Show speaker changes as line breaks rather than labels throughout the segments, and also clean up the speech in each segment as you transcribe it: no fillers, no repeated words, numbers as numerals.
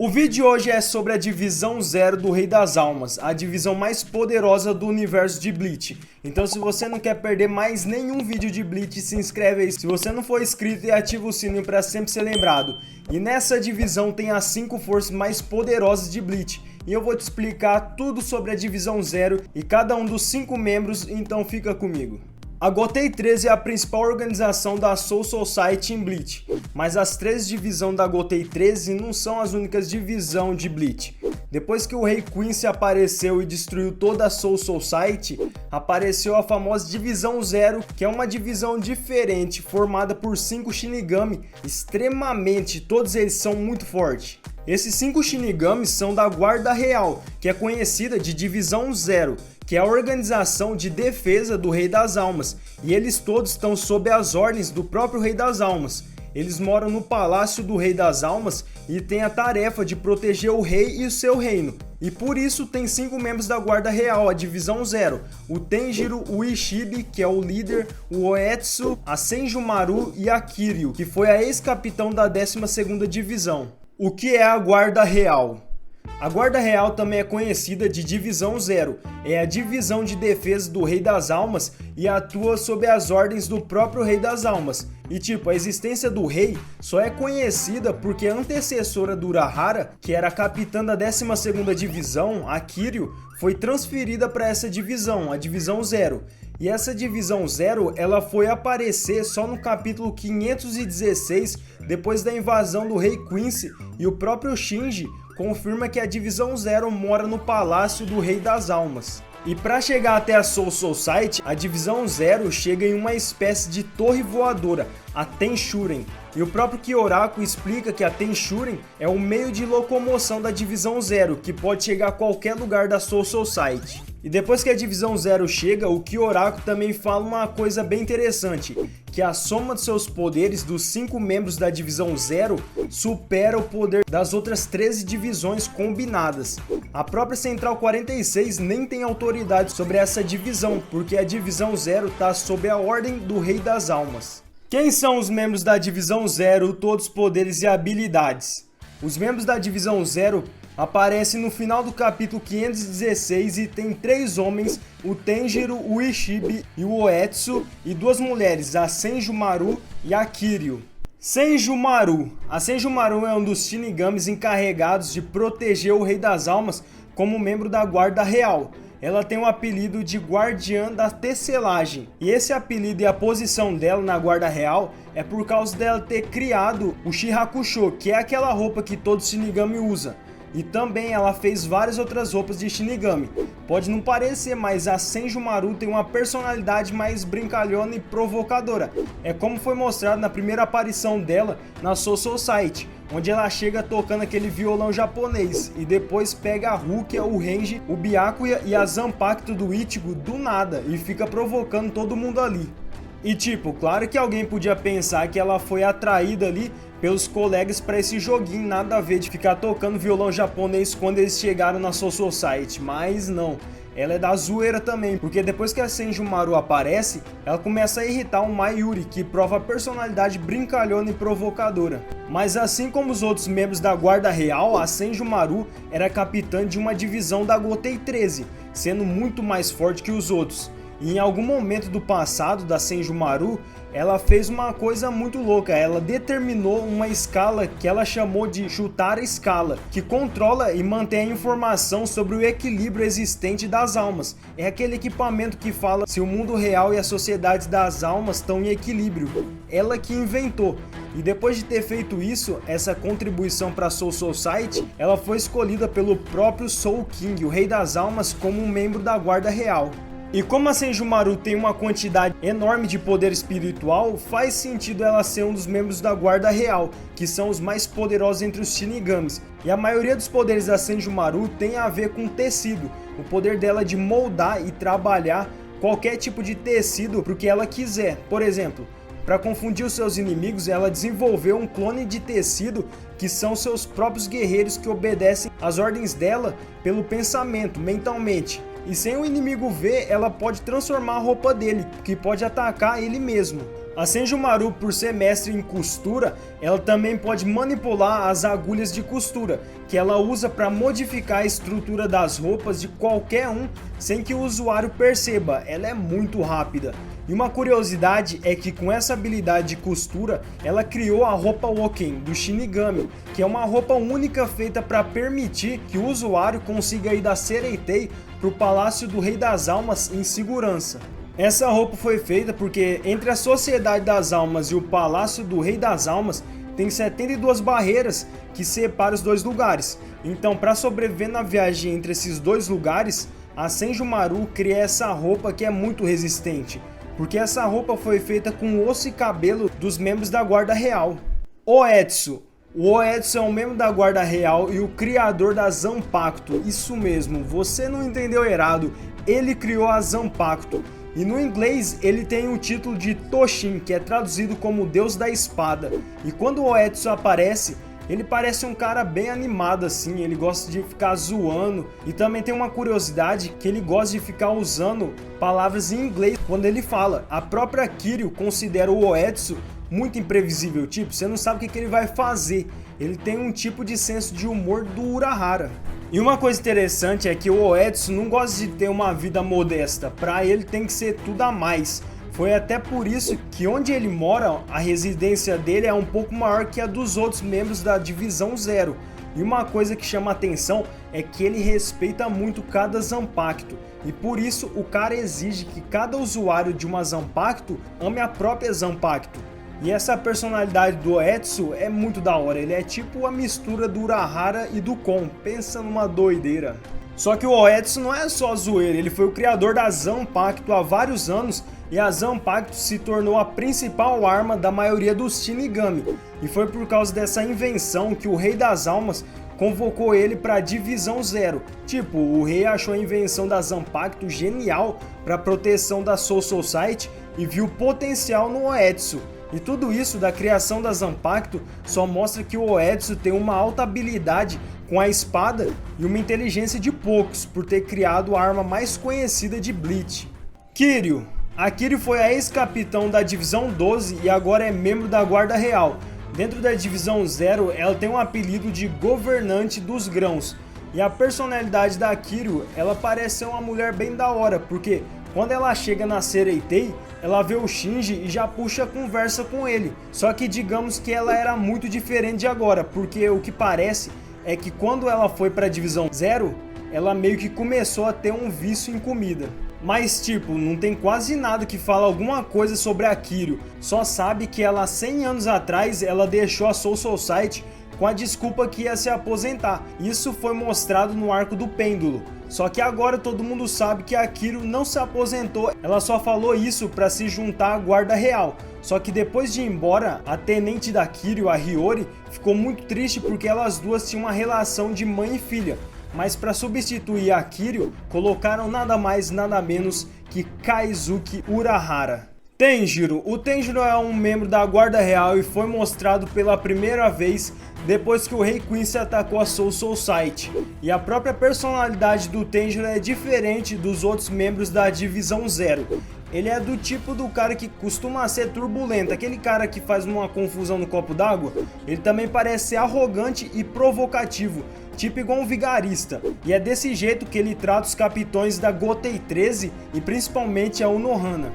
O vídeo de hoje é sobre a divisão 0 do Rei das Almas, a divisão mais poderosa do universo de Bleach. Então se você não quer perder mais nenhum vídeo de Bleach, se inscreve aí se você não for inscrito e ativa o sininho para sempre ser lembrado. E nessa divisão tem as 5 forças mais poderosas de Bleach. E eu vou te explicar tudo sobre a divisão 0 e cada um dos 5 membros, então fica comigo. A Gotei 13 é a principal organização da Soul Society em Bleach, mas as 13 divisões da Gotei 13 não são as únicas divisões de Bleach. Depois que o Rei Quincy apareceu e destruiu toda a Soul Society, apareceu a famosa Divisão 0, que é uma divisão diferente, formada por 5 Shinigami, extremamente, todos eles são muito fortes. Esses 5 Shinigamis são da Guarda Real, que é conhecida de Divisão 0, que é a organização de defesa do Rei das Almas, e eles todos estão sob as ordens do próprio Rei das Almas. Eles moram no Palácio do Rei das Almas e têm a tarefa de proteger o rei e o seu reino. E por isso tem 5 membros da Guarda Real, a Divisão 0, o Tenjiro, o Ishibe, que é o líder, o Oetsu, a Senjumaru e a Kiryu, que foi a ex-capitão da 12ª Divisão. O que é a Guarda Real? A Guarda Real também é conhecida de Divisão 0, é a divisão de defesa do Rei das Almas e atua sob as ordens do próprio Rei das Almas. E tipo, a existência do rei só é conhecida porque a antecessora do Urahara, que era a capitã da 12ª Divisão, a Kiryu, foi transferida para essa divisão, a Divisão 0. E essa Divisão 0, ela foi aparecer só no capítulo 516, depois da invasão do Rei Quincy, e o próprio Shinji confirma que a Divisão 0 mora no Palácio do Rei das Almas. E para chegar até a Soul Society, a Divisão 0 chega em uma espécie de torre voadora, a Tenshuren. E o próprio Kyoraku explica que a Tenshuren é o meio de locomoção da Divisão 0, que pode chegar a qualquer lugar da Soul Society. E depois que a Divisão 0 chega, o Kyoraku também fala uma coisa bem interessante, que a soma de seus poderes dos 5 membros da Divisão 0 supera o poder das outras 13 divisões combinadas. A própria Central 46 nem tem autoridade sobre essa divisão, porque a Divisão 0 está sob a ordem do Rei das Almas. Quem são os membros da Divisão 0, todos os poderes e habilidades? Os membros da Divisão 0 aparecem no final do capítulo 516 e tem 3 homens, o Tenjiro, o Ishibe e o Oetsu, e 2 mulheres, a Senjumaru e a Kiryu. Senjumaru. A Senjumaru é um dos Shinigamis encarregados de proteger o Rei das Almas como membro da Guarda Real. Ela tem o apelido de Guardiã da Tecelagem, e esse apelido e a posição dela na Guarda Real é por causa dela ter criado o Shihakusho, que é aquela roupa que todo Shinigami usa. E também ela fez várias outras roupas de Shinigami. Pode não parecer, mas a Senjumaru tem uma personalidade mais brincalhona e provocadora. É como foi mostrado na primeira aparição dela na Soul Society, onde ela chega tocando aquele violão japonês e depois pega a Rukia, o Renji, o Byakuya e a Zanpakuto do Ichigo do nada e fica provocando todo mundo ali. E tipo, claro que alguém podia pensar que ela foi atraída ali pelos colegas para esse joguinho, nada a ver de ficar tocando violão japonês quando eles chegaram na Soul Society, mas não. Ela é da zoeira também, porque depois que a Senjumaru aparece, ela começa a irritar o Mayuri, que prova a personalidade brincalhona e provocadora. Mas assim como os outros membros da Guarda Real, a Senjumaru era capitã de uma divisão da Gotei 13, sendo muito mais forte que os outros. E em algum momento do passado da Senjumaru, ela fez uma coisa muito louca, ela determinou uma escala que ela chamou de chutar a escala, que controla e mantém a informação sobre o equilíbrio existente das almas. É aquele equipamento que fala se o mundo real e a sociedade das almas estão em equilíbrio. Ela que inventou. E depois de ter feito isso, essa contribuição para a Soul Society, ela foi escolhida pelo próprio Soul King, o Rei das Almas, como um membro da Guarda Real. E como a Senjumaru tem uma quantidade enorme de poder espiritual, faz sentido ela ser um dos membros da Guarda Real, que são os mais poderosos entre os Shinigamis. E a maioria dos poderes da Senjumaru tem a ver com tecido, o poder dela de moldar e trabalhar qualquer tipo de tecido para o que ela quiser. Por exemplo, para confundir os seus inimigos, ela desenvolveu um clone de tecido que são seus próprios guerreiros que obedecem às ordens dela pelo pensamento, mentalmente. E sem o inimigo ver, ela pode transformar a roupa dele, que pode atacar ele mesmo. A Senjumaru, por ser mestre em costura, ela também pode manipular as agulhas de costura, que ela usa para modificar a estrutura das roupas de qualquer um sem que o usuário perceba. Ela é muito rápida. E uma curiosidade é que com essa habilidade de costura, ela criou a roupa Woken do Shinigami, que é uma roupa única feita para permitir que o usuário consiga ir da Sereitei para o Palácio do Rei das Almas em segurança. Essa roupa foi feita porque entre a Sociedade das Almas e o Palácio do Rei das Almas tem 72 barreiras que separam os dois lugares. Então, para sobreviver na viagem entre esses dois lugares, a Senjumaru cria essa roupa que é muito resistente, porque essa roupa foi feita com osso e cabelo dos membros da Guarda Real. Oetsu. O Oetsu é um membro da Guarda Real e o criador da Zanpakuto. Isso mesmo, você não entendeu errado, ele criou a Zanpakuto. E no inglês ele tem o título de Toshin, que é traduzido como Deus da Espada. E quando o Oetsu aparece, ele parece um cara bem animado assim, ele gosta de ficar zoando. E também tem uma curiosidade que ele gosta de ficar usando palavras em inglês quando ele fala. A própria Kiryu considera o Oetsu muito imprevisível, tipo, você não sabe o que ele vai fazer. Ele tem um tipo de senso de humor do Urahara. E uma coisa interessante é que o Oetsu não gosta de ter uma vida modesta, para ele tem que ser tudo a mais. Foi até por isso que onde ele mora, a residência dele é um pouco maior que a dos outros membros da Divisão Zero. E uma coisa que chama atenção é que ele respeita muito cada Zanpakuto. E por isso o cara exige que cada usuário de uma Zanpakuto ame a própria Zanpakuto. E essa personalidade do Oetsu é muito da hora, ele é tipo a mistura do Urahara e do Kon, pensa numa doideira. Só que o Oetsu não é só zoeira, ele foi o criador da Zanpakuto há vários anos e a Zanpakuto se tornou a principal arma da maioria dos Shinigami. E foi por causa dessa invenção que o Rei das Almas convocou ele para a Divisão Zero. Tipo, o rei achou a invenção da Zanpakuto genial para a proteção da Soul Society e viu potencial no Oetsu. E tudo isso da criação da Zanpakuto só mostra que o Oetsu tem uma alta habilidade com a espada e uma inteligência de poucos por ter criado a arma mais conhecida de Bleach. Kiryu. A Kiryu foi a ex-capitão da Divisão 12 e agora é membro da Guarda Real. Dentro da Divisão Zero, ela tem um apelido de Governante dos Grãos. E a personalidade da Kiryu, ela parece ser uma mulher bem da hora, porque quando ela chega na Sereitei, ela vê o Shinji e já puxa a conversa com ele. Só que digamos que ela era muito diferente de agora, porque o que parece é que quando ela foi para a Divisão Zero, ela meio que começou a ter um vício em comida. Mas tipo, não tem quase nada que fala alguma coisa sobre a Kiryu, só sabe que ela 100 anos atrás ela deixou a Soul Society com a desculpa que ia se aposentar. Isso foi mostrado no arco do pêndulo. Só que agora todo mundo sabe que a Kiryu não se aposentou, ela só falou isso para se juntar à Guarda Real. Só que depois de ir embora, a tenente da Kiryu, a Hiyori, ficou muito triste porque elas duas tinham uma relação de mãe e filha. Mas para substituir a Kiryu, colocaram nada mais nada menos que Kaizuki Urahara. Tenjiro. O Tenjiro é um membro da Guarda Real e foi mostrado pela primeira vez depois que o Rei Quincy atacou a Soul Society. E a própria personalidade do Tenjiro é diferente dos outros membros da Divisão Zero. Ele é do tipo do cara que costuma ser turbulento, aquele cara que faz uma confusão no copo d'água. Ele também parece ser arrogante e provocativo, tipo igual um vigarista. E é desse jeito que ele trata os capitões da Gotei 13 e principalmente a Unohana.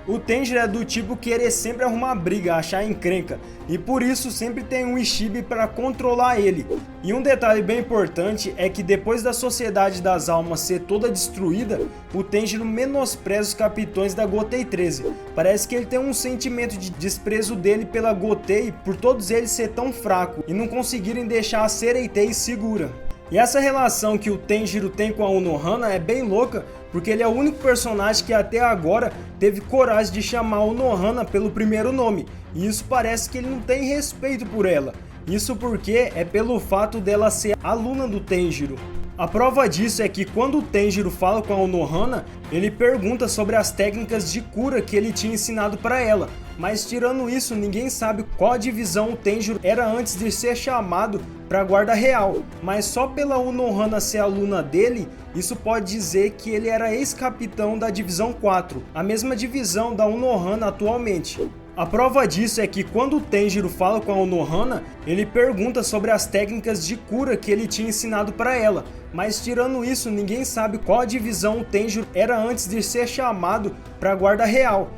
O Tenjiro é do tipo querer sempre arrumar briga, achar encrenca, e por isso sempre tem um Ishibe para controlar ele. E um detalhe bem importante é que depois da Sociedade das Almas ser toda destruída, o Tenjiro menospreza os capitães da Gotei 13. Parece que ele tem um sentimento de desprezo dele pela Gotei por todos eles ser tão fraco e não conseguirem deixar a Sereitei segura. E essa relação que o Tenjiro tem com a Unohana é bem louca, porque ele é o único personagem que até agora teve coragem de chamar a Unohana pelo primeiro nome, e isso parece que ele não tem respeito por ela. Isso porque é pelo fato dela ser aluna do Tenjiro. A prova disso é que quando o Tenjiro fala com a Unohana, ele pergunta sobre as técnicas de cura que ele tinha ensinado para ela. Mas tirando isso, ninguém sabe qual divisão o Tenjiro era antes de ser chamado para a Guarda Real. Mas só pela Unohana ser aluna dele, isso pode dizer que ele era ex-capitão da Divisão 4, a mesma divisão da Unohana atualmente. A prova disso é que quando o Tanjiro fala com a Konohana, ele pergunta sobre as técnicas de cura que ele tinha ensinado para ela, mas tirando isso, ninguém sabe qual a divisão o Tanjiro era antes de ser chamado para a guarda real.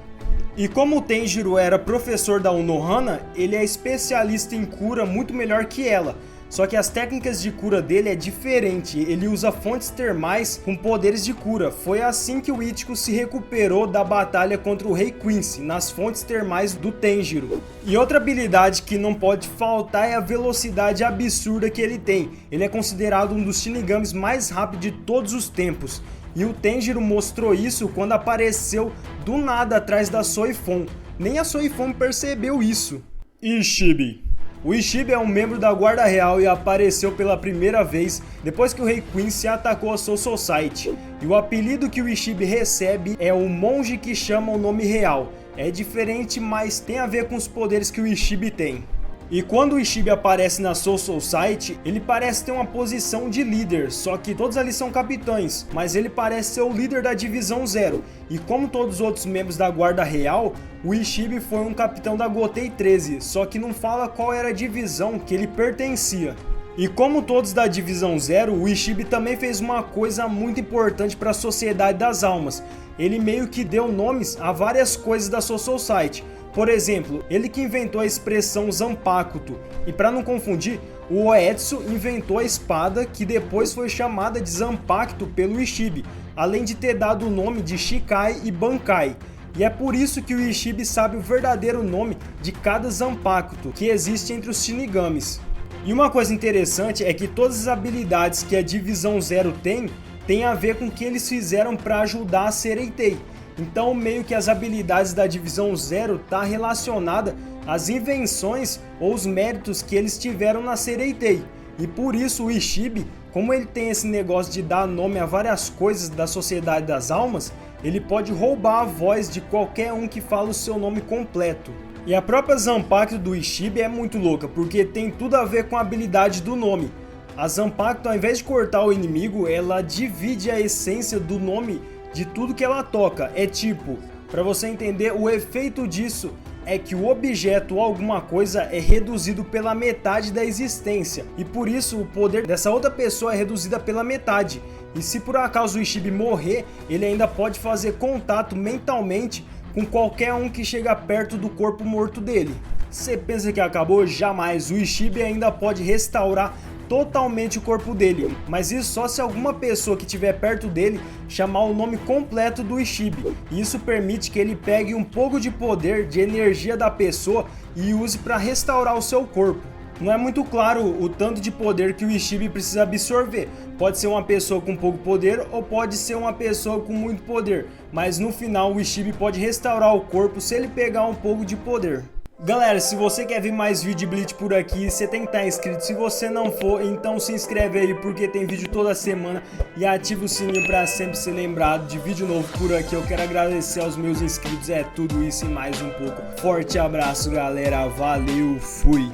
E como o Tanjiro era professor da Konohana, ele é especialista em cura muito melhor que ela. Só que as técnicas de cura dele é diferente, ele usa fontes termais com poderes de cura. Foi assim que o Ichigo se recuperou da batalha contra o Rei Quincy, nas fontes termais do Tanjiro. E outra habilidade que não pode faltar é a velocidade absurda que ele tem. Ele é considerado um dos Shinigamis mais rápidos de todos os tempos. E o Tanjiro mostrou isso quando apareceu do nada atrás da Soifon. Nem a Soifon percebeu isso. Ishibe. O Ishibe é um membro da Guarda Real e apareceu pela primeira vez depois que o Rei Quincy atacou a Soul Society. E o apelido que o Ishibe recebe é o monge que chama o nome real. É diferente, mas tem a ver com os poderes que o Ishibe tem. E quando o Ishibe aparece na Soul Society, ele parece ter uma posição de líder, só que todos ali são capitães, mas ele parece ser o líder da Divisão Zero. E como todos os outros membros da Guarda Real, o Ishibe foi um capitão da Gotei 13, só que não fala qual era a divisão que ele pertencia. E como todos da Divisão Zero, o Ishibe também fez uma coisa muito importante para a Sociedade das Almas. Ele meio que deu nomes a várias coisas da Soul Society. Por exemplo, ele que inventou a expressão Zanpakuto, e para não confundir, o Oetsu inventou a espada que depois foi chamada de Zanpakuto pelo Ishibe, além de ter dado o nome de Shikai e Bankai. E é por isso que o Ishibe sabe o verdadeiro nome de cada Zanpakuto que existe entre os Shinigamis. E uma coisa interessante é que todas as habilidades que a Divisão Zero tem a ver com o que eles fizeram para ajudar a Sereitei. Então meio que as habilidades da Divisão Zero tá relacionada às invenções ou os méritos que eles tiveram na Sereitei. E por isso o Ishibe, como ele tem esse negócio de dar nome a várias coisas da Sociedade das Almas, ele pode roubar a voz de qualquer um que fala o seu nome completo. E a própria Zanpakuto do Ishibe é muito louca, porque tem tudo a ver com a habilidade do nome. A Zanpakuto, ao invés de cortar o inimigo, ela divide a essência do nome de tudo que ela toca. É tipo, para você entender, o efeito disso é que o objeto ou alguma coisa é reduzido pela metade da existência, e por isso o poder dessa outra pessoa é reduzido pela metade. E se por acaso o Ishibe morrer, ele ainda pode fazer contato mentalmente com qualquer um que chega perto do corpo morto dele. Você pensa que acabou? Jamais. O Ishibe ainda pode restaurar totalmente o corpo dele, mas isso só se alguma pessoa que estiver perto dele chamar o nome completo do Ishibe. Isso permite que ele pegue um pouco de poder, de energia da pessoa e use para restaurar o seu corpo. Não é muito claro o tanto de poder que o Ishibe precisa absorver. Pode ser uma pessoa com pouco poder ou pode ser uma pessoa com muito poder, mas no final o Ishibe pode restaurar o corpo se ele pegar um pouco de poder. Galera, se você quer ver mais vídeo de Bleach por aqui, você tem que estar inscrito. Se você não for, então se inscreve aí, porque tem vídeo toda semana. E ativa o sininho para sempre ser lembrado de vídeo novo por aqui. Eu quero agradecer aos meus inscritos, é tudo isso e mais um pouco. Forte abraço, galera, valeu, fui!